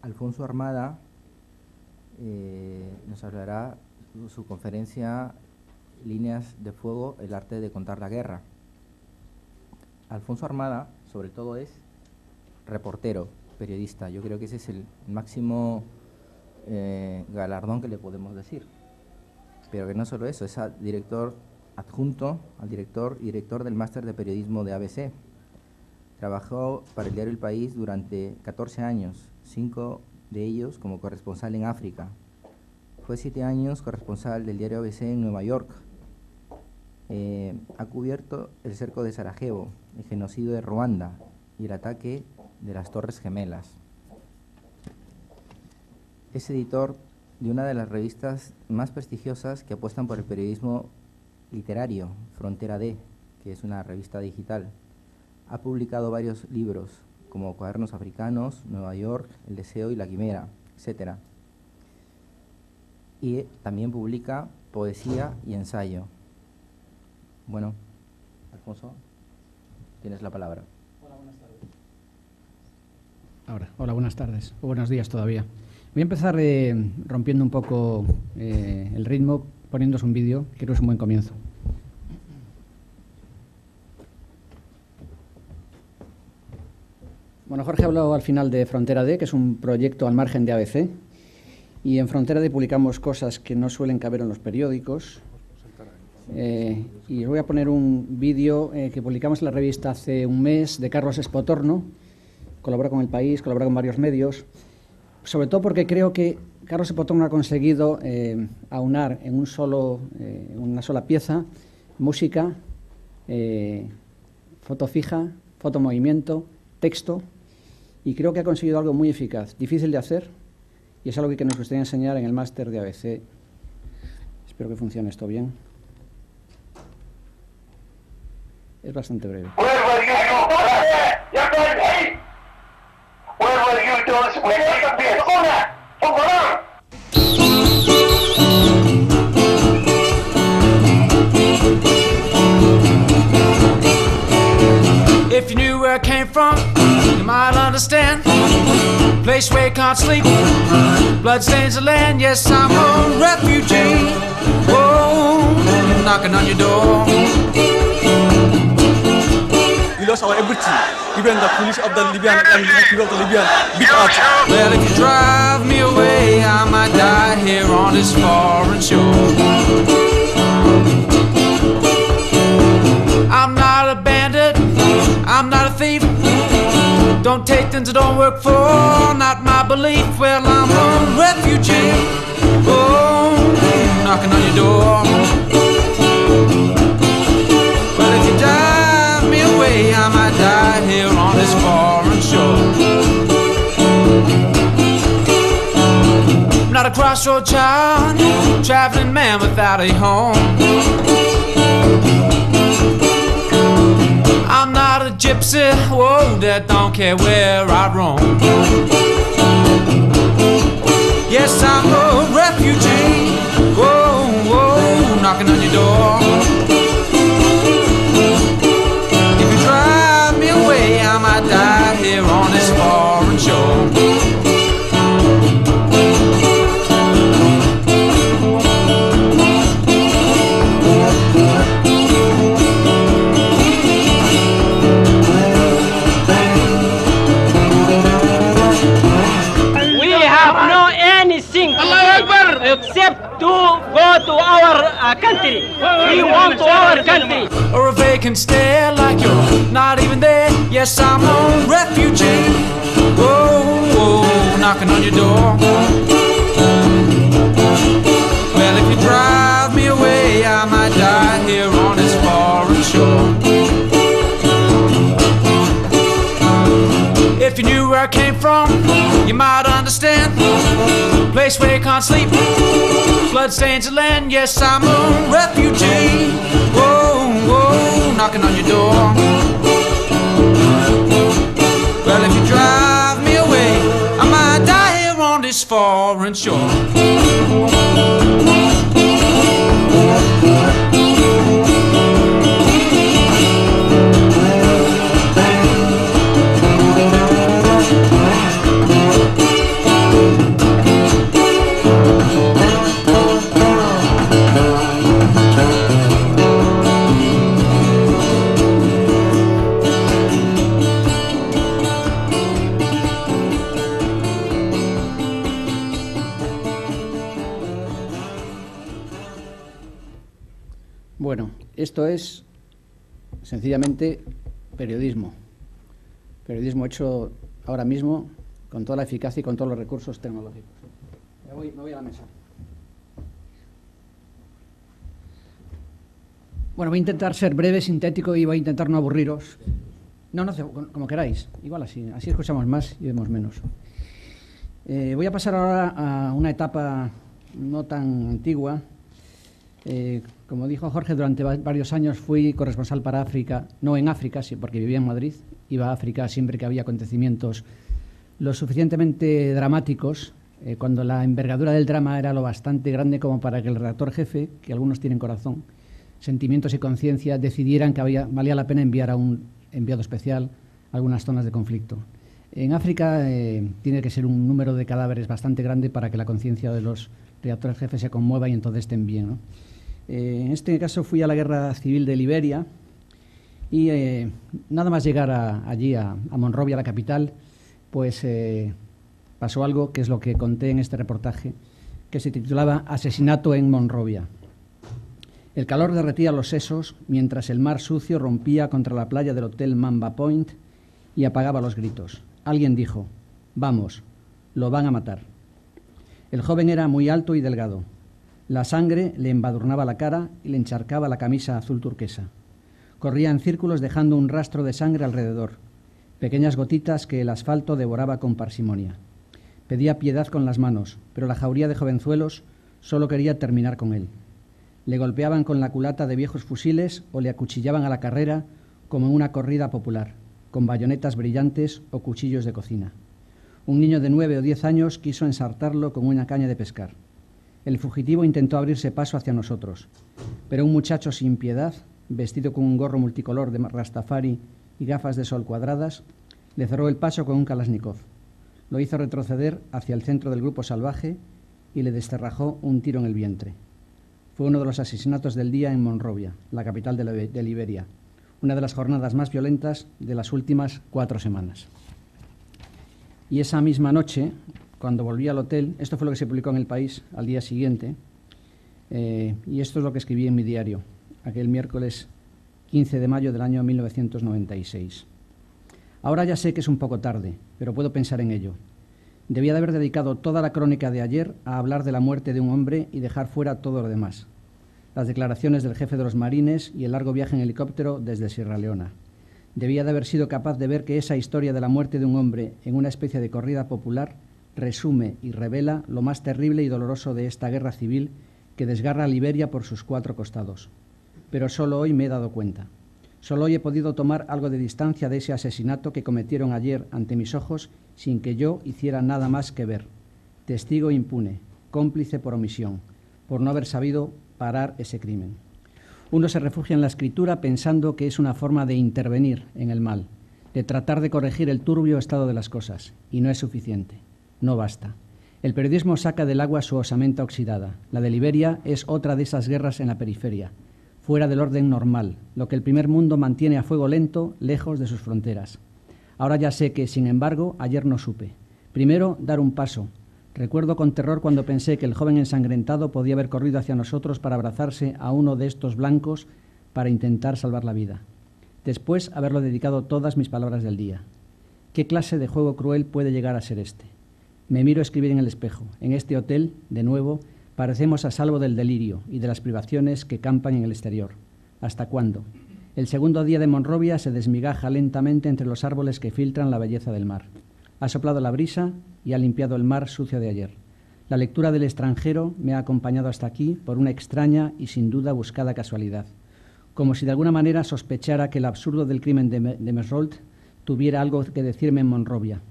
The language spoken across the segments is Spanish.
Alfonso Armada nos hablará su conferencia Líneas de Fuego, el arte de contar la guerra. Alfonso Armada, sobre todo, es reportero, periodista. Yo creo que ese es el máximo galardón que le podemos decir. Pero que no solo eso, es director adjunto al director y director del máster de periodismo de ABC. Trabajó para el diario El País durante 14 años, 5 de ellos como corresponsal en África. Fue 7 años corresponsal del diario ABC en Nueva York. Ha cubierto el cerco de Sarajevo, el genocidio de Ruanda y el ataque de las Torres Gemelas. Es editor de una de las revistas más prestigiosas que apuestan por el periodismo literario, Frontera D, que es una revista digital. Ha publicado varios libros, como Cuadernos Africanos, Nueva York, El Deseo y la Quimera, etc. Y también publica poesía y ensayo. Bueno, Alfonso, tienes la palabra. Hola, buenas tardes. Hola, buenas tardes, o buenos días todavía. Voy a empezar rompiendo un poco el ritmo, poniéndose un vídeo, que creo que es un buen comienzo. Bueno, Jorge ha hablado al final de Frontera D, que es un proyecto al margen de ABC, y en Frontera D publicamos cosas que no suelen caber en los periódicos. Y os voy a poner un vídeo que publicamos en la revista hace un mes de Carlos Espotorno. Colabora con El País, colabora con varios medios, sobre todo porque creo que Carlos Espotorno ha conseguido aunar en una sola pieza música, foto fija, fotomovimiento, texto, y creo que ha conseguido algo muy eficaz, difícil de hacer, y es algo que nos gustaría enseñar en el máster de ABC. Espero que funcione esto bien. Es bastante breve. If you knew where I came from, you might understand. Place where you can't sleep, blood stains the land. Yes, I'm a refugee. Oh, knocking on your door. We lost our everything, even the police of the Libyan and the people of the Libyan beat us. Well, if you drive me away, I might die here on this foreign shore. I'm not a bandit, I'm not a thief. Don't take things that don't work for, not my belief. Well, I'm a refugee. Oh, knocking on your door. Well, if you drive me away, I might die here on this foreign shore. I'm not a crossroad child, traveling man without a home. I'm not a gypsy, whoa, that don't care where I roam. Yes, I'm a refugee, whoa, whoa, knocking on your door. If you drive me away, I might die here on this foreign shore. Except to go to our country. We want to our country. Or a vacant stare like you're not even there. Yes, I'm a refugee. Whoa, whoa, knocking on your door. Well, if you drive me away, I might die here on this foreign shore. If you knew where I came from, you might understand. Place where you can't sleep, blood stains the land. Yes, I'm a refugee. Whoa, whoa, knocking on your door. Well, if you drive me away, I might die here on this foreign shore. Bueno, esto es sencillamente periodismo. Periodismo hecho ahora mismo con toda la eficacia y con todos los recursos tecnológicos. Me voy a la mesa. Bueno, voy a intentar ser breve, sintético y voy a intentar no aburriros. No, como queráis. Igual así escuchamos más y vemos menos. Voy a pasar ahora a una etapa no tan antigua. Como dijo Jorge, durante varios años fui corresponsal para África, no en África, sí, porque vivía en Madrid. Iba a África siempre que había acontecimientos lo suficientemente dramáticos, cuando la envergadura del drama era lo bastante grande como para que el redactor jefe, que algunos tienen corazón, sentimientos y conciencia, decidieran que valía la pena enviar a un enviado especial a algunas zonas de conflicto. En África tiene que ser un número de cadáveres bastante grande para que la conciencia de los redactores jefes se conmueva y entonces estén bien, ¿no? En este caso fui a la guerra civil de Liberia y nada más llegar allí a Monrovia, la capital, pues pasó algo que es lo que conté en este reportaje, que se titulaba Asesinato en Monrovia. El calor derretía los sesos mientras el mar sucio rompía contra la playa del hotel Mamba Point y apagaba los gritos. Alguien dijo: «Vamos, lo van a matar». El joven era muy alto y delgado. La sangre le embadurnaba la cara y le encharcaba la camisa azul turquesa. Corría en círculos dejando un rastro de sangre alrededor, pequeñas gotitas que el asfalto devoraba con parsimonia. Pedía piedad con las manos, pero la jauría de jovenzuelos solo quería terminar con él. Le golpeaban con la culata de viejos fusiles o le acuchillaban a la carrera como en una corrida popular, con bayonetas brillantes o cuchillos de cocina. Un niño de 9 o 10 años quiso ensartarlo con una caña de pescar. El fugitivo intentó abrirse paso hacia nosotros, pero un muchacho sin piedad, vestido con un gorro multicolor de rastafari y gafas de sol cuadradas, le cerró el paso con un Kalashnikov. Lo hizo retroceder hacia el centro del grupo salvaje y le descerrajó un tiro en el vientre. Fue uno de los asesinatos del día en Monrovia, la capital de Liberia, una de las jornadas más violentas de las últimas 4 semanas. Y esa misma noche, cuando volví al hotel, esto fue lo que se publicó en El País al día siguiente, y esto es lo que escribí en mi diario, aquel miércoles 15 de mayo del año 1996. Ahora ya sé que es un poco tarde, pero puedo pensar en ello. Debía de haber dedicado toda la crónica de ayer a hablar de la muerte de un hombre y dejar fuera todo lo demás. Las declaraciones del jefe de los marines y el largo viaje en helicóptero desde Sierra Leona. Debía de haber sido capaz de ver que esa historia de la muerte de un hombre en una especie de corrida popular resume y revela lo más terrible y doloroso de esta guerra civil que desgarra a Liberia por sus 4 costados. Pero solo hoy me he dado cuenta. Solo hoy he podido tomar algo de distancia de ese asesinato que cometieron ayer ante mis ojos sin que yo hiciera nada más que ver. Testigo impune, cómplice por omisión, por no haber sabido parar ese crimen. Uno se refugia en la escritura pensando que es una forma de intervenir en el mal, de tratar de corregir el turbio estado de las cosas, y no es suficiente. No basta. El periodismo saca del agua su osamenta oxidada. La de Liberia es otra de esas guerras en la periferia, fuera del orden normal, lo que el primer mundo mantiene a fuego lento, lejos de sus fronteras. Ahora ya sé que, sin embargo, ayer no supe. Primero, dar un paso. Recuerdo con terror cuando pensé que el joven ensangrentado podía haber corrido hacia nosotros para abrazarse a uno de estos blancos para intentar salvar la vida. Después, haberlo dedicado todas mis palabras del día. ¿Qué clase de juego cruel puede llegar a ser este? Me miro escribir en el espejo. En este hotel, de nuevo, parecemos a salvo del delirio y de las privaciones que campan en el exterior. ¿Hasta cuándo? El segundo día de Monrovia se desmigaja lentamente entre los árboles que filtran la belleza del mar. Ha soplado la brisa y ha limpiado el mar sucio de ayer. La lectura del extranjero me ha acompañado hasta aquí por una extraña y sin duda buscada casualidad, como si de alguna manera sospechara que el absurdo del crimen de Mesrold tuviera algo que decirme en Monrovia.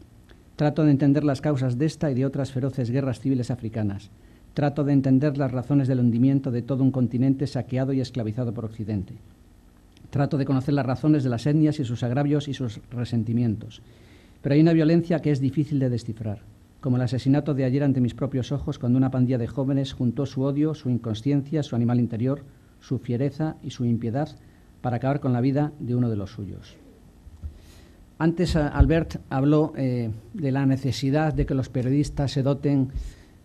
Trato de entender las causas de esta y de otras feroces guerras civiles africanas. Trato de entender las razones del hundimiento de todo un continente saqueado y esclavizado por Occidente. Trato de conocer las razones de las etnias y sus agravios y sus resentimientos. Pero hay una violencia que es difícil de descifrar, como el asesinato de ayer ante mis propios ojos cuando una pandilla de jóvenes juntó su odio, su inconsciencia, su animal interior, su fiereza y su impiedad para acabar con la vida de uno de los suyos. Antes Albert habló de la necesidad de que los periodistas se doten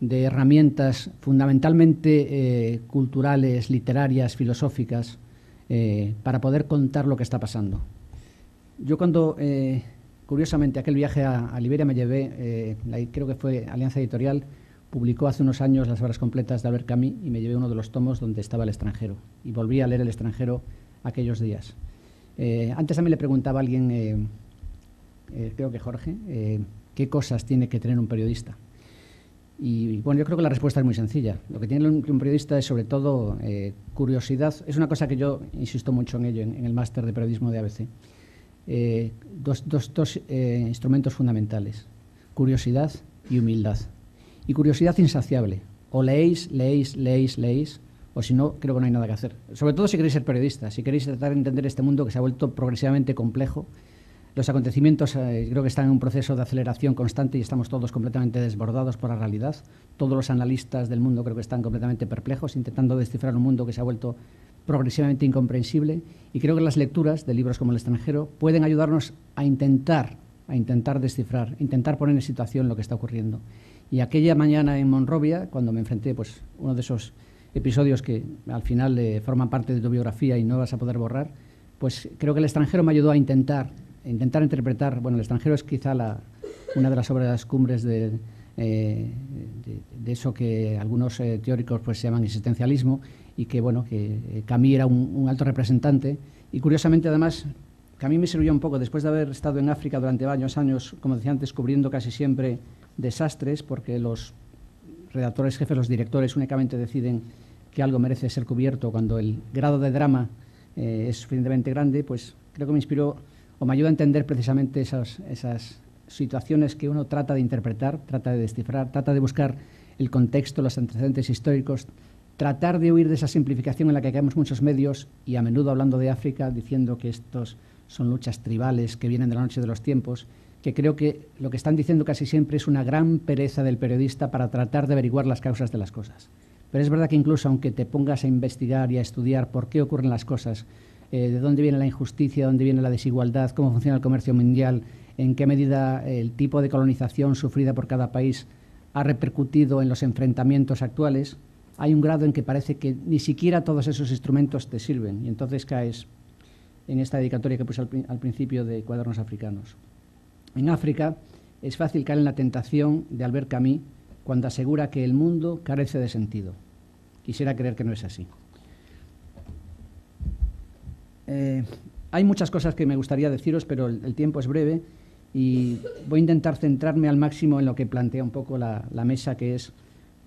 de herramientas fundamentalmente culturales, literarias, filosóficas, para poder contar lo que está pasando. Yo cuando, curiosamente, aquel viaje a Liberia me llevé, creo que fue Alianza Editorial, publicó hace unos años las obras completas de Albert Camus y me llevé uno de los tomos donde estaba El extranjero y volví a leer El extranjero aquellos días. Antes también le preguntaba a alguien, creo que Jorge, qué cosas tiene que tener un periodista. Y bueno, yo creo que la respuesta es muy sencilla. Lo que tiene un periodista es sobre todo curiosidad. Es una cosa que yo insisto mucho en ello en el máster de periodismo de ABC. Dos instrumentos fundamentales: curiosidad y humildad. Y curiosidad insaciable. O leéis, o si no, creo que no hay nada que hacer. Sobre todo si queréis ser periodistas, si queréis tratar de entender este mundo que se ha vuelto progresivamente complejo. Los acontecimientos creo que están en un proceso de aceleración constante y estamos todos completamente desbordados por la realidad. Todos los analistas del mundo creo que están completamente perplejos, intentando descifrar un mundo que se ha vuelto progresivamente incomprensible. Y creo que las lecturas de libros como El extranjero pueden ayudarnos a intentar descifrar, intentar poner en situación lo que está ocurriendo. Y aquella mañana en Monrovia, cuando me enfrenté, pues uno de esos episodios que al final forman parte de tu biografía y no vas a poder borrar, pues creo que El extranjero me ayudó a intentar interpretar. Bueno, El extranjero es quizá una de las obras cumbres de eso que algunos teóricos pues se llaman existencialismo, y que bueno, que Camus era un alto representante. Y curiosamente además Camus me sirvió un poco después de haber estado en África durante varios años, como decía antes, cubriendo casi siempre desastres, porque los redactores jefes, los directores únicamente deciden que algo merece ser cubierto cuando el grado de drama es suficientemente grande. Pues creo que me inspiró o me ayuda a entender precisamente esas situaciones que uno trata de interpretar, trata de descifrar, trata de buscar el contexto, los antecedentes históricos, tratar de huir de esa simplificación en la que caemos muchos medios, y a menudo hablando de África, diciendo que estos son luchas tribales que vienen de la noche de los tiempos, que creo que lo que están diciendo casi siempre es una gran pereza del periodista para tratar de averiguar las causas de las cosas. Pero es verdad que incluso aunque te pongas a investigar y a estudiar por qué ocurren las cosas, de dónde viene la injusticia, de dónde viene la desigualdad, cómo funciona el comercio mundial, en qué medida el tipo de colonización sufrida por cada país ha repercutido en los enfrentamientos actuales, hay un grado en que parece que ni siquiera todos esos instrumentos te sirven, y entonces caes en esta dedicatoria que puse al principio de Cuadernos Africanos. En África es fácil caer en la tentación de Albert Camus cuando asegura que el mundo carece de sentido. Quisiera creer que no es así. Hay muchas cosas que me gustaría deciros, pero el tiempo es breve y voy a intentar centrarme al máximo en lo que plantea un poco la mesa, que es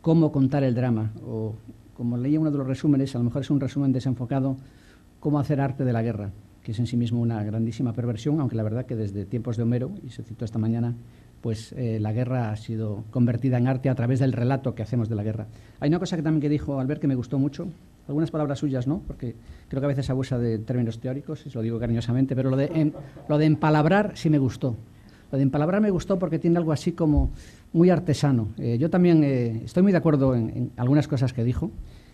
cómo contar el drama, o como leía uno de los resúmenes, a lo mejor es un resumen desenfocado, cómo hacer arte de la guerra, que es en sí mismo una grandísima perversión, aunque la verdad que desde tiempos de Homero, y se citó esta mañana, pues la guerra ha sido convertida en arte a través del relato que hacemos de la guerra. Hay una cosa que también que dijo Albert que me gustó mucho, algunas palabras suyas no, porque creo que a veces abusa de términos teóricos, y se lo digo cariñosamente, pero lo de empalabrar sí me gustó. Lo de empalabrar me gustó porque tiene algo así como muy artesano. Yo también estoy muy de acuerdo en algunas cosas que dijo.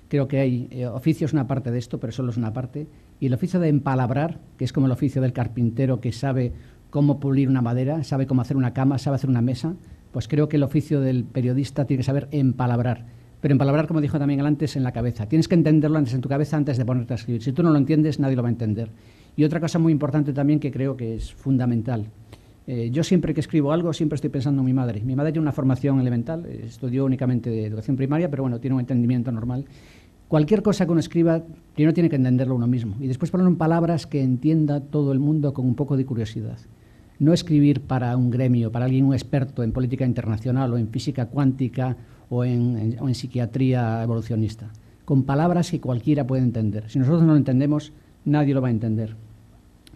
Creo que hay oficio es una parte de esto, pero solo es una parte. Y el oficio de empalabrar, que es como el oficio del carpintero que sabe cómo pulir una madera, sabe cómo hacer una cama, sabe hacer una mesa, pues creo que el oficio del periodista tiene que saber empalabrar. Pero empalabrar, como dijo también él antes, en la cabeza. Tienes que entenderlo antes en tu cabeza antes de ponerte a escribir. Si tú no lo entiendes, nadie lo va a entender. Y otra cosa muy importante también que creo que es fundamental. Yo siempre que escribo algo, siempre estoy pensando en mi madre. Mi madre tiene una formación elemental, estudió únicamente de educación primaria, pero bueno, tiene un entendimiento normal. Cualquier cosa que uno escriba, primero tiene que entenderlo uno mismo y después ponerlo en palabras que entienda todo el mundo con un poco de curiosidad. No escribir para un gremio, para alguien, un experto en política internacional o en física cuántica o en psiquiatría evolucionista. Con palabras que cualquiera puede entender. Si nosotros no lo entendemos, nadie lo va a entender.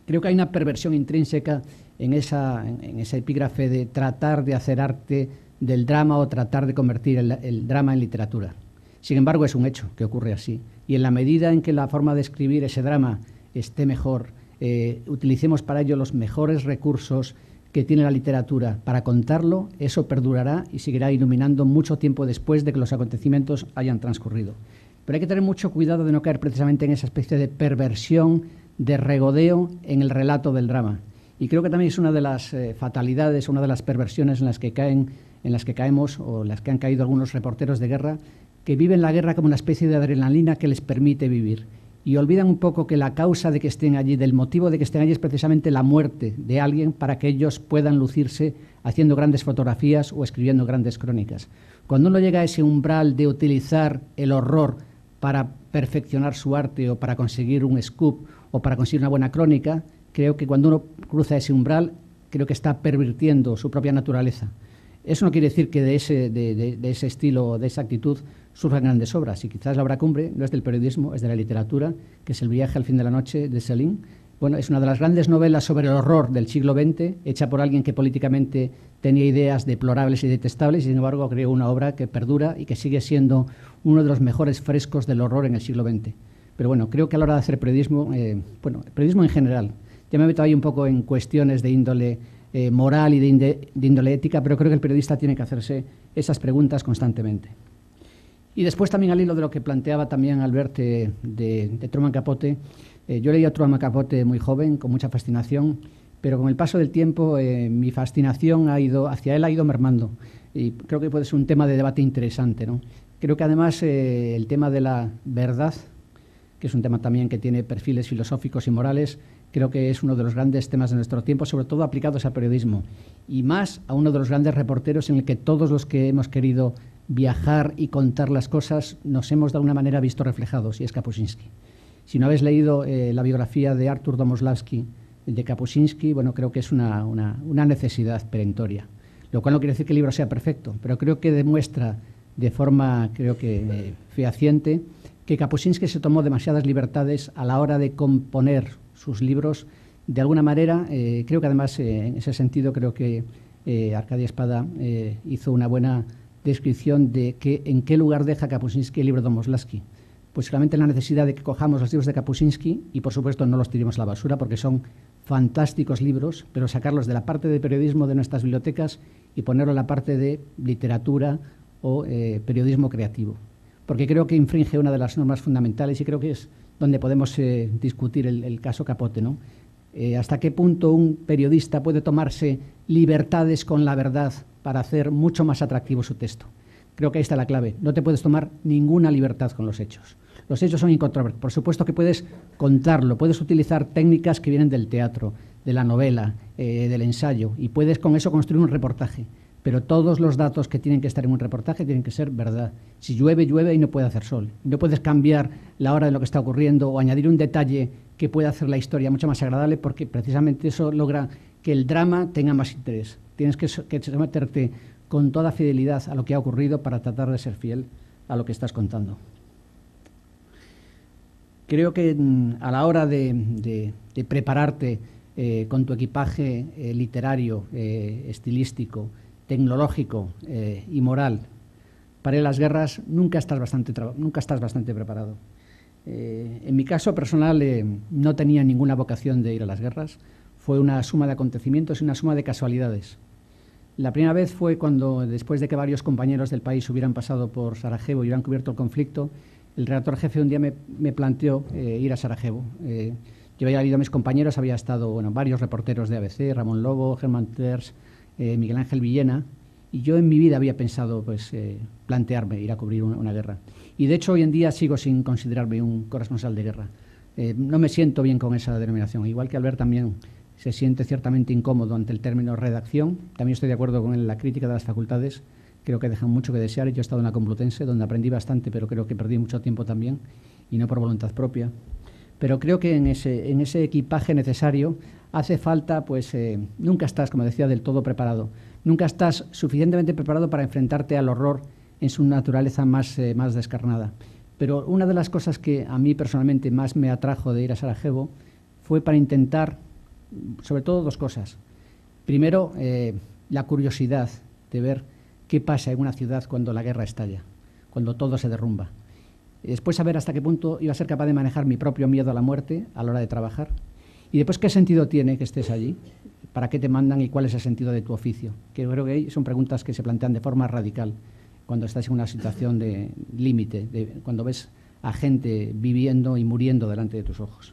Creo que hay una perversión intrínseca en esa epígrafe de tratar de hacer arte del drama o tratar de convertir el drama en literatura. Sin embargo, es un hecho que ocurre así. Y en la medida en que la forma de escribir ese drama esté mejor, utilicemos para ello los mejores recursos que tiene la literatura para contarlo, eso perdurará y seguirá iluminando mucho tiempo después de que los acontecimientos hayan transcurrido. Pero hay que tener mucho cuidado de no caer precisamente en esa especie de perversión, de regodeo en el relato del drama. Y creo que también es una de las fatalidades, una de las perversiones en las que caen en las que caemos o las que han caído algunos reporteros de guerra, que viven la guerra como una especie de adrenalina que les permite vivir. Y olvidan un poco que la causa de que estén allí, del motivo de que estén allí, es precisamente la muerte de alguien para que ellos puedan lucirse haciendo grandes fotografías o escribiendo grandes crónicas. Cuando uno llega a ese umbral de utilizar el horror para perfeccionar su arte o para conseguir un scoop o para conseguir una buena crónica, creo que cuando uno cruza ese umbral, creo que está pervirtiendo su propia naturaleza. Eso no quiere decir que de ese estilo, de esa actitud, surjan grandes obras. Y quizás la obra cumbre no es del periodismo, es de la literatura, que es El viaje al fin de la noche, de Céline. Bueno, es una de las grandes novelas sobre el horror del siglo XX, hecha por alguien que políticamente tenía ideas deplorables y detestables, y sin embargo creó una obra que perdura y que sigue siendo uno de los mejores frescos del horror en el siglo XX. Pero bueno, creo que a la hora de hacer periodismo, periodismo en general, ya me meto ahí un poco en cuestiones de índole moral y de índole ética, pero creo que el periodista tiene que hacerse esas preguntas constantemente. Y después también al hilo de lo que planteaba también Albert de Truman Capote, yo leí a Truman Capote muy joven, con mucha fascinación, pero con el paso del tiempo mi fascinación hacia él ha ido mermando. Y creo que puede ser un tema de debate interesante, ¿no? Creo que además el tema de la verdad, que es un tema también que tiene perfiles filosóficos y morales, creo que es uno de los grandes temas de nuestro tiempo, sobre todo aplicados al periodismo, y más a uno de los grandes reporteros en el que todos los que hemos querido viajar y contar las cosas nos hemos de alguna manera visto reflejados, y es Kapuscinski. Si no habéis leído la biografía de Artur Domoslavski, de Kapuscinski, bueno, creo que es una necesidad perentoria, lo cual no quiere decir que el libro sea perfecto, pero creo que demuestra de forma, creo que fehaciente, que Kapuscinski se tomó demasiadas libertades a la hora de componer sus libros. De alguna manera, creo que además, en ese sentido, creo que Arcadia Espada hizo una buena descripción de en qué lugar deja Kapuscinski el libro de Domoslavski. Pues realmente la necesidad de que cojamos los libros de Kapuscinski y, por supuesto, no los tiremos a la basura porque son fantásticos libros, pero sacarlos de la parte de periodismo de nuestras bibliotecas y ponerlo en la parte de literatura o periodismo creativo. Porque creo que infringe una de las normas fundamentales y creo que es donde podemos discutir el caso Capote, ¿no? Hasta qué punto un periodista puede tomarse libertades con la verdad para hacer mucho más atractivo su texto. Creo que ahí está la clave. No te puedes tomar ninguna libertad con los hechos. Los hechos son incontrovertibles. Por supuesto que puedes contarlo, puedes utilizar técnicas que vienen del teatro, de la novela, del ensayo, y puedes con eso construir un reportaje. Pero todos los datos que tienen que estar en un reportaje tienen que ser verdad. Si llueve, llueve y no puede hacer sol. No puedes cambiar la hora de lo que está ocurriendo o añadir un detalle que pueda hacer la historia mucho más agradable, porque precisamente eso logra que el drama tenga más interés. Tienes que someterte con toda fidelidad a lo que ha ocurrido para tratar de ser fiel a lo que estás contando. Creo que a la hora de prepararte con tu equipaje literario, estilístico, tecnológico y moral para las guerras, nunca estás bastante preparado. En mi caso personal no tenía ninguna vocación de ir a las guerras. Fue una suma de acontecimientos y una suma de casualidades. La primera vez fue cuando, después de que varios compañeros del país hubieran pasado por Sarajevo y hubieran cubierto el conflicto, el redactor jefe un día me planteó ir a Sarajevo. Yo había ido a mis compañeros, había estado varios reporteros de ABC, Ramón Lobo, Germán Terz, Miguel Ángel Villena, y yo en mi vida había pensado plantearme ir a cubrir una guerra. Y de hecho hoy en día sigo sin considerarme un corresponsal de guerra. No me siento bien con esa denominación, igual que Albert también se siente ciertamente incómodo ante el término redacción. También estoy de acuerdo con la crítica de las facultades, creo que dejan mucho que desear. Yo he estado en la Complutense, donde aprendí bastante, pero creo que perdí mucho tiempo también, y no por voluntad propia. Pero creo que en ese equipaje necesario hace falta, nunca estás, como decía, del todo preparado. Nunca estás suficientemente preparado para enfrentarte al horror en su naturaleza más descarnada. Pero una de las cosas que a mí personalmente más me atrajo de ir a Sarajevo fue para intentar, sobre todo, dos cosas. Primero, la curiosidad de ver qué pasa en una ciudad cuando la guerra estalla, cuando todo se derrumba. Y después saber hasta qué punto iba a ser capaz de manejar mi propio miedo a la muerte a la hora de trabajar. Y después, ¿qué sentido tiene que estés allí? ¿Para qué te mandan y cuál es el sentido de tu oficio? Que creo que son preguntas que se plantean de forma radical cuando estás en una situación de límite, cuando ves a gente viviendo y muriendo delante de tus ojos.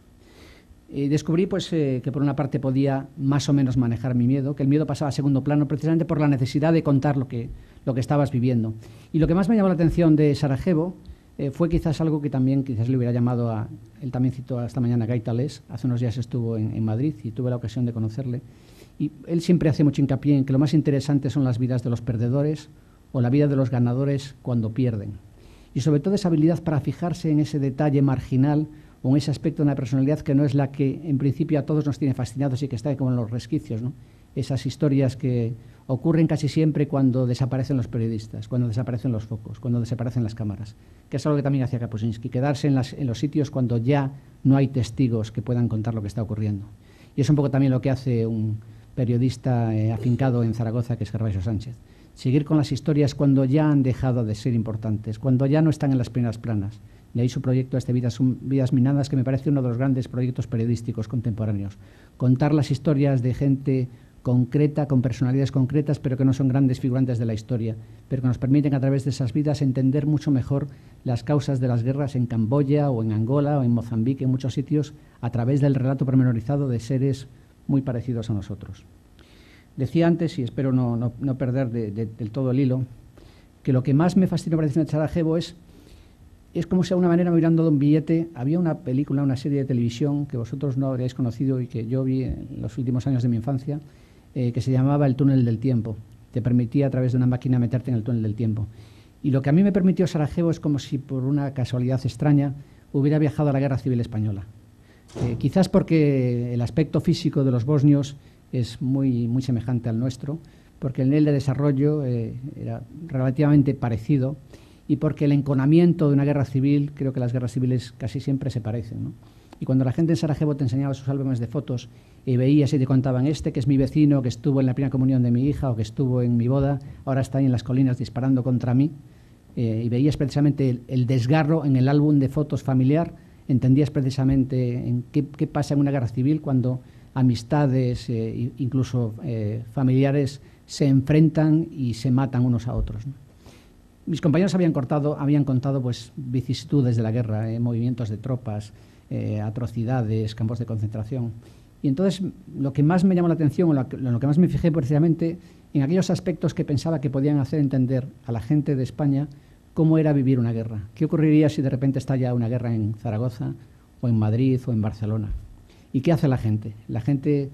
Descubrí pues, que por una parte podía más o menos manejar mi miedo, que el miedo pasaba a segundo plano precisamente por la necesidad de contar lo que estabas viviendo. Y lo que más me llamó la atención de Sarajevo fue quizás algo que también quizás le hubiera llamado él también citó esta mañana a Guy Talés, hace unos días estuvo en Madrid y tuve la ocasión de conocerle. Y él siempre hace mucho hincapié en que lo más interesante son las vidas de los perdedores o la vida de los ganadores cuando pierden. Y sobre todo esa habilidad para fijarse en ese detalle marginal o en ese aspecto de una personalidad que no es la que en principio a todos nos tiene fascinados y que está como en los resquicios, ¿no? Esas historias que ocurren casi siempre cuando desaparecen los periodistas, cuando desaparecen los focos, cuando desaparecen las cámaras, que es algo que también hacía Kapuscinski, quedarse en los sitios cuando ya no hay testigos que puedan contar lo que está ocurriendo. Y es un poco también lo que hace un periodista afincado en Zaragoza, que es Gervasio Sánchez. Seguir con las historias cuando ya han dejado de ser importantes, cuando ya no están en las primeras planas. De ahí su proyecto Vidas Minadas, que me parece uno de los grandes proyectos periodísticos contemporáneos. Contar las historias de gente concreta, con personalidades concretas, pero que no son grandes figurantes de la historia, pero que nos permiten a través de esas vidas entender mucho mejor las causas de las guerras en Camboya o en Angola o en Mozambique, en muchos sitios, a través del relato pormenorizado de seres muy parecidos a nosotros. Decía antes, y espero no perder del todo el hilo, que lo que más me fascinó para decir en Sarajevo es como si de alguna manera me hubieran dado un billete. Había una película, una serie de televisión que vosotros no habríais conocido y que yo vi en los últimos años de mi infancia, que se llamaba El túnel del tiempo. Te permitía a través de una máquina meterte en el túnel del tiempo. Y lo que a mí me permitió Sarajevo es como si por una casualidad extraña hubiera viajado a la Guerra Civil Española. Quizás porque el aspecto físico de los bosnios es muy semejante al nuestro, porque el nivel de desarrollo era relativamente parecido y porque el enconamiento de una guerra civil, creo que las guerras civiles casi siempre se parecen, ¿no? Y cuando la gente en Sarajevo te enseñaba sus álbumes de fotos y veías y te contaban que es mi vecino, que estuvo en la primera comunión de mi hija o que estuvo en mi boda, ahora está ahí en las colinas disparando contra mí, y veías precisamente el desgarro en el álbum de fotos familiar, entendías precisamente en qué pasa en una guerra civil cuando amistades, incluso familiares, se enfrentan y se matan unos a otros, ¿no? Mis compañeros habían contado pues, vicisitudes de la guerra, movimientos de tropas, atrocidades, campos de concentración. Y entonces lo que más me llamó la atención, en lo que más me fijé precisamente, en aquellos aspectos que pensaba que podían hacer entender a la gente de España cómo era vivir una guerra. ¿Qué ocurriría si de repente estalla una guerra en Zaragoza, o en Madrid, o en Barcelona? ¿Y qué hace la gente? La gente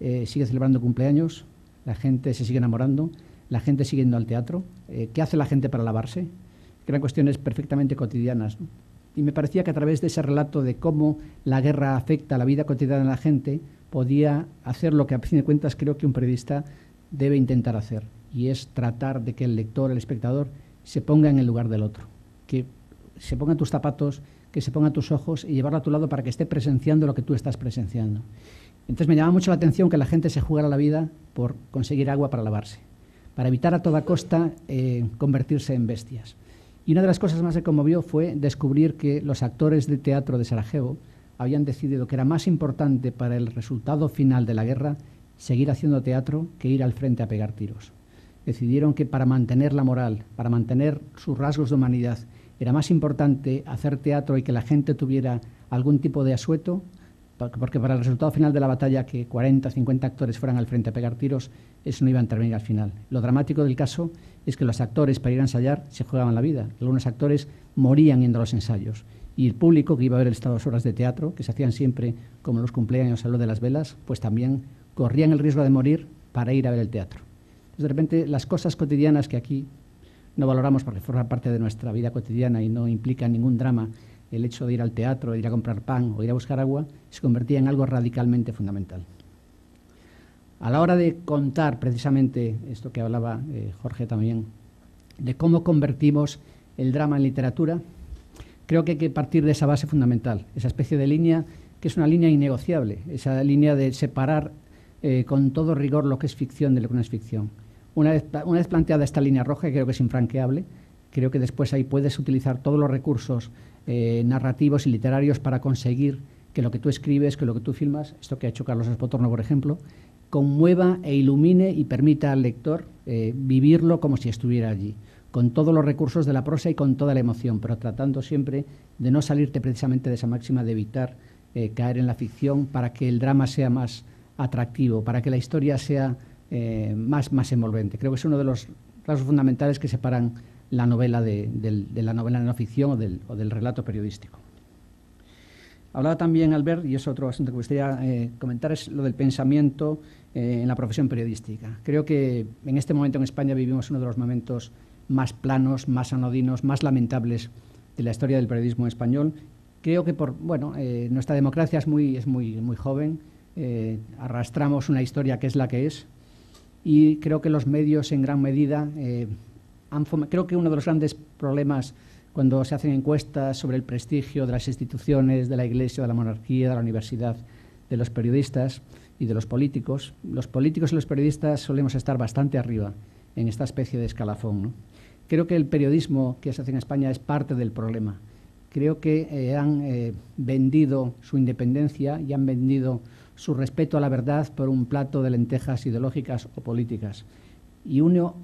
sigue celebrando cumpleaños, la gente se sigue enamorando, la gente sigue yendo al teatro. ¿Qué hace la gente para lavarse? Que eran cuestiones perfectamente cotidianas, ¿no? Y me parecía que a través de ese relato de cómo la guerra afecta a la vida cotidiana de la gente, podía hacer lo que a fin de cuentas creo que un periodista debe intentar hacer, y es tratar de que el lector, el espectador, se ponga en el lugar del otro, que se ponga en tus zapatos, que se ponga en tus ojos y llevarlo a tu lado para que esté presenciando lo que tú estás presenciando. Entonces me llamaba mucho la atención que la gente se jugara la vida por conseguir agua para lavarse, para evitar a toda costa convertirse en bestias. Y una de las cosas más que conmovió fue descubrir que los actores de teatro de Sarajevo habían decidido que era más importante para el resultado final de la guerra seguir haciendo teatro que ir al frente a pegar tiros. Decidieron que para mantener la moral, para mantener sus rasgos de humanidad, era más importante hacer teatro y que la gente tuviera algún tipo de asueto, porque para el resultado final de la batalla, que 40, 50 actores fueran al frente a pegar tiros, eso no iba a intervenir al final. Lo dramático del caso es que los actores, para ir a ensayar, se jugaban la vida. Algunos actores morían yendo a los ensayos. Y el público que iba a ver estas obras de teatro, que se hacían siempre como los cumpleaños a lo de las velas, pues también corrían el riesgo de morir para ir a ver el teatro. Entonces, de repente, las cosas cotidianas que aquí no valoramos porque forman parte de nuestra vida cotidiana y no implican ningún drama, el hecho de ir al teatro, de ir a comprar pan o ir a buscar agua, se convertía en algo radicalmente fundamental. A la hora de contar precisamente esto que hablaba Jorge también, de cómo convertimos el drama en literatura, creo que hay que partir de esa base fundamental, esa especie de línea que es una línea innegociable, esa línea de separar con todo rigor lo que es ficción de lo que no es ficción. Una vez planteada esta línea roja, que creo que es infranqueable, creo que después ahí puedes utilizar todos los recursos narrativos y literarios para conseguir que lo que tú escribes, que lo que tú filmas, esto que ha hecho Carlos Espotorno, por ejemplo, conmueva e ilumine y permita al lector vivirlo como si estuviera allí, con todos los recursos de la prosa y con toda la emoción, pero tratando siempre de no salirte precisamente de esa máxima de evitar caer en la ficción para que el drama sea más atractivo, para que la historia sea más envolvente. Creo que es uno de los rasgos fundamentales que separan la novela de la novela de no ficción o del relato periodístico. Hablaba también Albert, y es otro asunto que me gustaría comentar, es lo del pensamiento en la profesión periodística. Creo que en este momento en España vivimos uno de los momentos más planos, más anodinos, más lamentables de la historia del periodismo español. Creo que nuestra democracia es muy joven, arrastramos una historia que es la que es, y creo que los medios en gran medida creo que uno de los grandes problemas cuando se hacen encuestas sobre el prestigio de las instituciones, de la Iglesia, de la monarquía, de la universidad, de los periodistas y de los políticos y los periodistas solemos estar bastante arriba en esta especie de escalafón, ¿no? Creo que el periodismo que se hace en España es parte del problema. Creo que han vendido su independencia y han vendido su respeto a la verdad por un plato de lentejas ideológicas o políticas. Y uno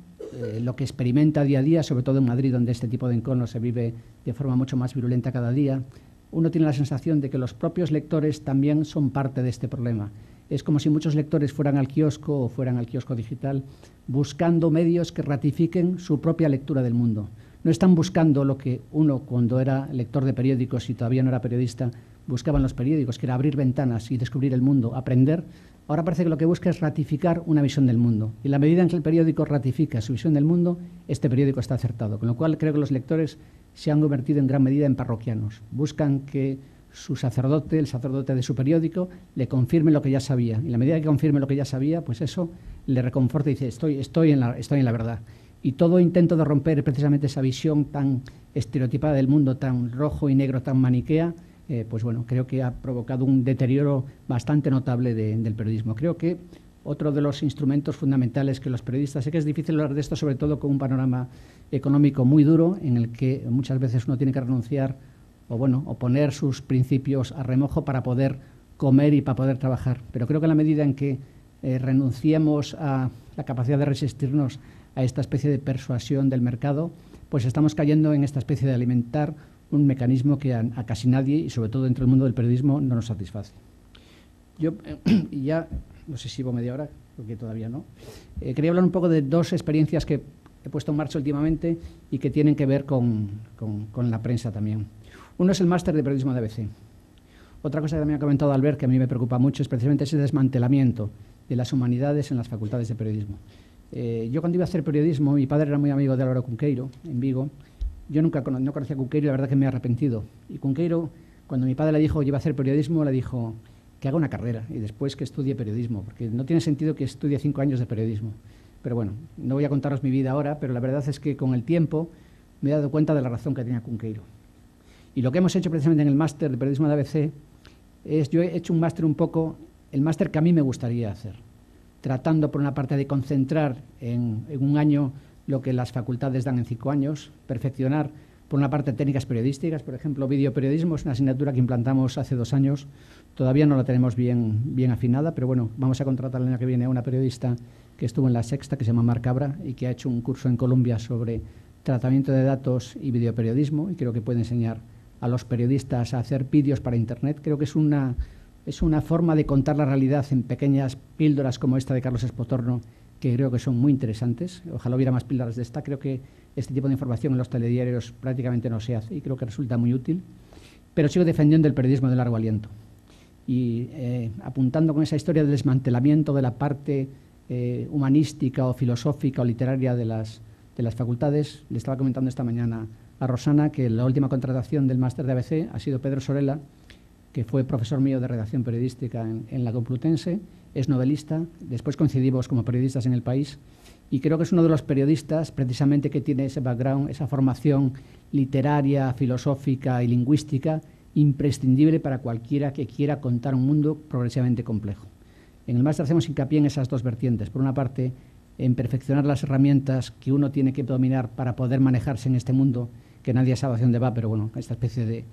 lo que experimenta día a día, sobre todo en Madrid, donde este tipo de encono se vive de forma mucho más virulenta cada día, uno tiene la sensación de que los propios lectores también son parte de este problema. Es como si muchos lectores fueran al kiosco o fueran al kiosco digital buscando medios que ratifiquen su propia lectura del mundo. No están buscando lo que uno, cuando era lector de periódicos y todavía no era periodista, buscaba en los periódicos, que era abrir ventanas y descubrir el mundo, aprender. Ahora parece que lo que busca es ratificar una visión del mundo. Y en la medida en que el periódico ratifica su visión del mundo, este periódico está acertado. Con lo cual creo que los lectores se han convertido en gran medida en parroquianos. Buscan que su sacerdote, el sacerdote de su periódico, le confirme lo que ya sabía. Y en la medida que confirme lo que ya sabía, pues eso le reconforta y dice, estoy en la verdad. Y todo intento de romper precisamente esa visión tan estereotipada del mundo, tan rojo y negro, tan maniquea, pues bueno, creo que ha provocado un deterioro bastante notable del periodismo. Creo que otro de los instrumentos fundamentales que los periodistas, sé que es difícil hablar de esto, sobre todo con un panorama económico muy duro, en el que muchas veces uno tiene que renunciar o poner sus principios a remojo para poder comer y para poder trabajar. Pero creo que en la medida en que renunciemos a la capacidad de resistirnos a esta especie de persuasión del mercado, pues estamos cayendo en esta especie de alimentar un mecanismo que a casi nadie, y sobre todo dentro del mundo del periodismo, no nos satisface. Yo ya, no sé si llevo media hora, porque todavía no. Quería hablar un poco de dos experiencias que he puesto en marcha últimamente y que tienen que ver con la prensa también. Uno es el máster de periodismo de ABC. Otra cosa que también ha comentado Albert, que a mí me preocupa mucho, es precisamente ese desmantelamiento de las humanidades en las facultades de periodismo. Yo cuando iba a hacer periodismo, mi padre era muy amigo de Álvaro Cunqueiro, en Vigo. Yo no conocía a Cunqueiro y la verdad que me he arrepentido. Y Cunqueiro, cuando mi padre le dijo que iba a hacer periodismo, le dijo que haga una carrera y después que estudie periodismo, porque no tiene sentido que estudie 5 años de periodismo. Pero bueno, no voy a contaros mi vida ahora, pero la verdad es que con el tiempo me he dado cuenta de la razón que tenía Cunqueiro. Y lo que hemos hecho precisamente en el máster de periodismo de ABC es, yo he hecho un máster el máster que a mí me gustaría hacer, tratando por una parte de concentrar en un año lo que las facultades dan en 5 años, perfeccionar por una parte técnicas periodísticas, por ejemplo, videoperiodismo es una asignatura que implantamos hace 2 años, todavía no la tenemos bien afinada, pero bueno, vamos a contratar el año que viene a una periodista que estuvo en La Sexta, que se llama Mar Cabra, y que ha hecho un curso en Colombia sobre tratamiento de datos y videoperiodismo, y creo que puede enseñar a los periodistas a hacer vídeos para Internet. Creo que es una forma de contar la realidad en pequeñas píldoras como esta de Carlos Espotorno, que creo que son muy interesantes. Ojalá hubiera más píldoras de esta. Creo que este tipo de información en los telediarios prácticamente no se hace y creo que resulta muy útil. Pero sigo defendiendo el periodismo de largo aliento. Y apuntando con esa historia del desmantelamiento de la parte humanística o filosófica o literaria de las facultades, le estaba comentando esta mañana a Rosana que la última contratación del máster de ABC ha sido Pedro Sorela, que fue profesor mío de redacción periodística en la Complutense, es novelista, después coincidimos como periodistas en El País, y creo que es uno de los periodistas precisamente que tiene ese background, esa formación literaria, filosófica y lingüística imprescindible para cualquiera que quiera contar un mundo progresivamente complejo. En el máster hacemos hincapié en esas dos vertientes. Por una parte, en perfeccionar las herramientas que uno tiene que dominar para poder manejarse en este mundo, que nadie sabe hacia dónde va, pero bueno, esta especie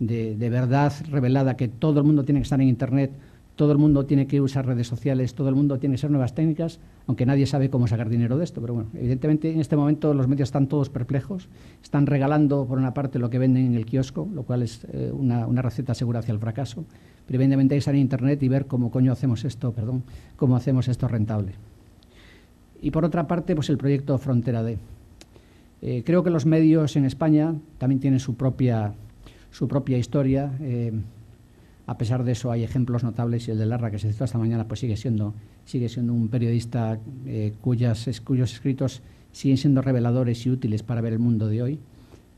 de verdad revelada que todo el mundo tiene que estar en Internet, todo el mundo tiene que usar redes sociales, todo el mundo tiene que ser nuevas técnicas, aunque nadie sabe cómo sacar dinero de esto. Pero bueno, evidentemente en este momento los medios están todos perplejos, están regalando por una parte lo que venden en el kiosco, lo cual es una receta segura hacia el fracaso, pero evidentemente hay que salir a Internet y ver cómo hacemos esto rentable. Y por otra parte, pues el proyecto Frontera D. Creo que los medios en España también tienen su propia historia. A pesar de eso, hay ejemplos notables, y el de Larra, que se citó esta mañana, pues sigue siendo un periodista cuyos escritos siguen siendo reveladores y útiles para ver el mundo de hoy.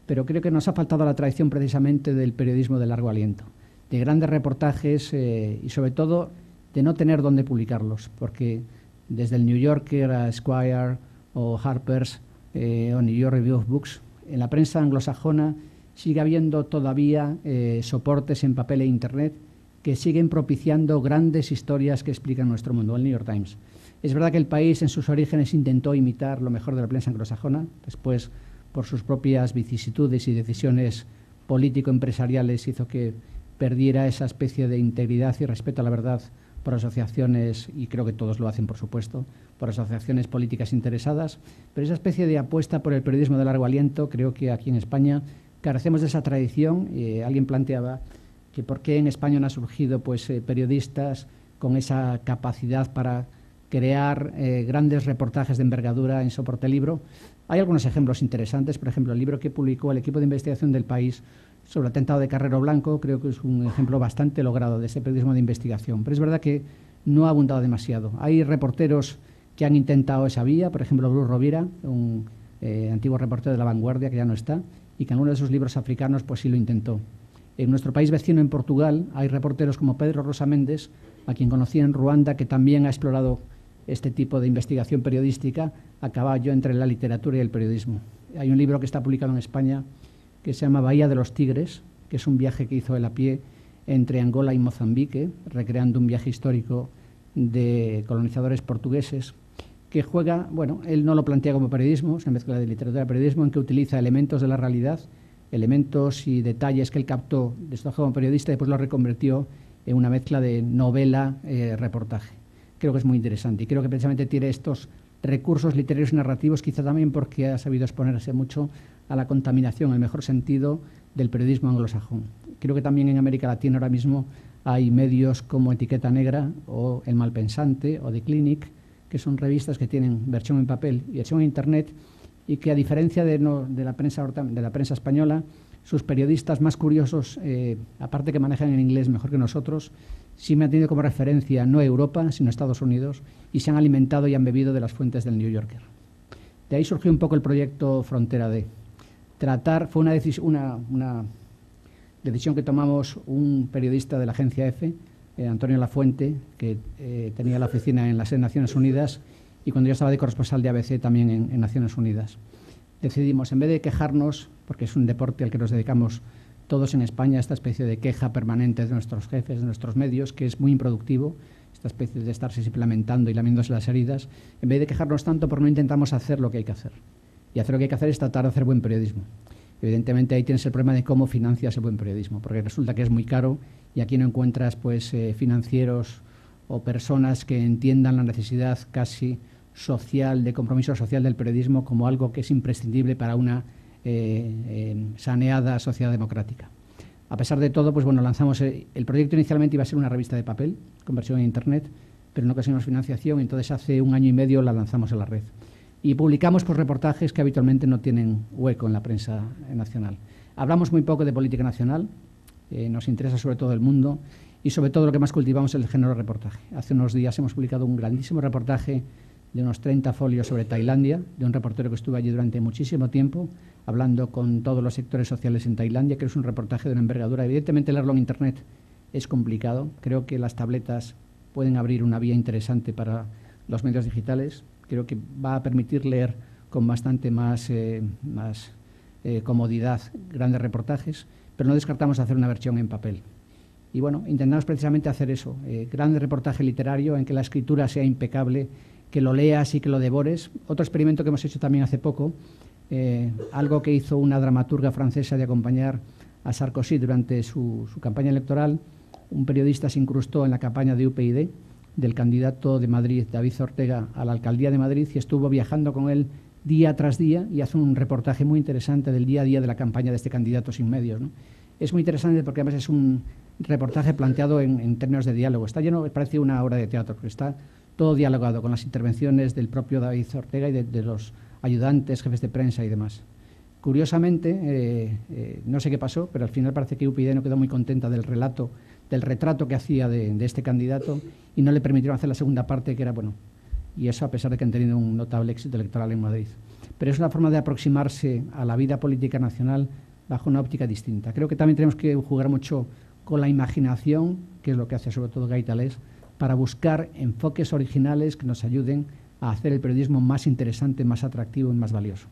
Pero creo que nos ha faltado la tradición precisamente del periodismo de largo aliento, de grandes reportajes y sobre todo de no tener dónde publicarlos, porque desde el New Yorker a Esquire o Harper's o New York Review of Books, en la prensa anglosajona sigue habiendo todavía soportes en papel e Internet que siguen propiciando grandes historias que explican nuestro mundo. El New York Times. Es verdad que el País en sus orígenes intentó imitar lo mejor de la prensa anglosajona, después por sus propias vicisitudes y decisiones político-empresariales hizo que perdiera esa especie de integridad y respeto a la verdad por asociaciones, y creo que todos lo hacen, por supuesto, por asociaciones políticas interesadas, pero esa especie de apuesta por el periodismo de largo aliento, creo que aquí en España carecemos de esa tradición. Alguien planteaba que por qué en España no han surgido periodistas con esa capacidad para crear grandes reportajes de envergadura en soporte libro. Hay algunos ejemplos interesantes, por ejemplo, el libro que publicó el equipo de investigación del País sobre el atentado de Carrero Blanco, creo que es un ejemplo bastante logrado de ese periodismo de investigación, pero es verdad que no ha abundado demasiado. Hay reporteros que han intentado esa vía, por ejemplo, Bruce Rovira, un antiguo reportero de La Vanguardia que ya no está, y que en uno de sus libros africanos pues sí lo intentó. En nuestro país vecino, en Portugal, hay reporteros como Pedro Rosa Méndez, a quien conocí en Ruanda, que también ha explorado este tipo de investigación periodística a caballo entre la literatura y el periodismo. Hay un libro que está publicado en España que se llama Bahía de los Tigres, que es un viaje que hizo él a pie entre Angola y Mozambique, recreando un viaje histórico de colonizadores portugueses, que juega, bueno, él no lo plantea como periodismo, es una mezcla de literatura y periodismo en que utiliza elementos de la realidad, elementos y detalles que él captó de su como periodista y después lo reconvirtió en una mezcla de novela-reportaje. Creo que es muy interesante y creo que precisamente tiene estos recursos literarios y narrativos, quizá también porque ha sabido exponerse mucho a la contaminación, en el mejor sentido, del periodismo anglosajón. Creo que también en América Latina ahora mismo hay medios como Etiqueta Negra o El Malpensante o The Clinic, que son revistas que tienen versión en papel y versión en Internet, y que a diferencia de la prensa española, sus periodistas más curiosos, aparte que manejan el inglés mejor que nosotros, sí me han tenido como referencia no Europa, sino Estados Unidos, y se han alimentado y han bebido de las fuentes del New Yorker. De ahí surgió un poco el proyecto Frontera D. Fue una decisión que tomamos un periodista de la agencia EFE, Antonio Lafuente, que tenía la oficina en las Naciones Unidas, y cuando yo estaba de corresponsal de ABC también en Naciones Unidas. Decidimos, en vez de quejarnos, porque es un deporte al que nos dedicamos todos en España, esta especie de queja permanente de nuestros jefes, de nuestros medios, que es muy improductivo, esta especie de estarse siempre lamentando y lamiéndose las heridas, en vez de quejarnos tanto, ¿por qué no intentamos hacer lo que hay que hacer? Y hacer lo que hay que hacer es tratar de hacer buen periodismo. Evidentemente ahí tienes el problema de cómo financias el buen periodismo, porque resulta que es muy caro y aquí no encuentras financieros o personas que entiendan la necesidad casi social, de compromiso social del periodismo como algo que es imprescindible para una saneada sociedad democrática. A pesar de todo, pues bueno, lanzamos el proyecto. Inicialmente iba a ser una revista de papel con versión en Internet, pero no conseguimos financiación, entonces hace 1 año y medio la lanzamos a la red. Y publicamos pues, reportajes que habitualmente no tienen hueco en la prensa nacional. Hablamos muy poco de política nacional, nos interesa sobre todo el mundo, y sobre todo lo que más cultivamos es el género reportaje. Hace unos días hemos publicado un grandísimo reportaje de unos 30 folios sobre Tailandia, de un reportero que estuvo allí durante muchísimo tiempo, hablando con todos los sectores sociales en Tailandia, que es un reportaje de una envergadura. Evidentemente leerlo en Internet es complicado. Creo que las tabletas pueden abrir una vía interesante para los medios digitales. Creo que va a permitir leer con bastante más comodidad grandes reportajes, pero no descartamos hacer una versión en papel. Y bueno, intentamos precisamente hacer eso, gran reportaje literario en que la escritura sea impecable, que lo leas y que lo devores. Otro experimento que hemos hecho también hace poco, algo que hizo una dramaturga francesa de acompañar a Sarkozy durante su campaña electoral, un periodista se incrustó en la campaña de UPyD, del candidato de Madrid, David Ortega, a la alcaldía de Madrid, y estuvo viajando con él día tras día y hace un reportaje muy interesante del día a día de la campaña de este candidato sin medios, ¿no? Es muy interesante porque además es un reportaje planteado en términos de diálogo. Está lleno, parece una obra de teatro, porque está todo dialogado con las intervenciones del propio David Ortega y de los ayudantes, jefes de prensa y demás. Curiosamente, no sé qué pasó, pero al final parece que UPyD no quedó muy contenta del retrato que hacía de este candidato y no le permitieron hacer la segunda parte, que era, bueno, y eso a pesar de que han tenido un notable éxito electoral en Madrid. Pero es una forma de aproximarse a la vida política nacional bajo una óptica distinta. Creo que también tenemos que jugar mucho con la imaginación, que es lo que hace sobre todo Gaitalés, para buscar enfoques originales que nos ayuden a hacer el periodismo más interesante, más atractivo y más valioso.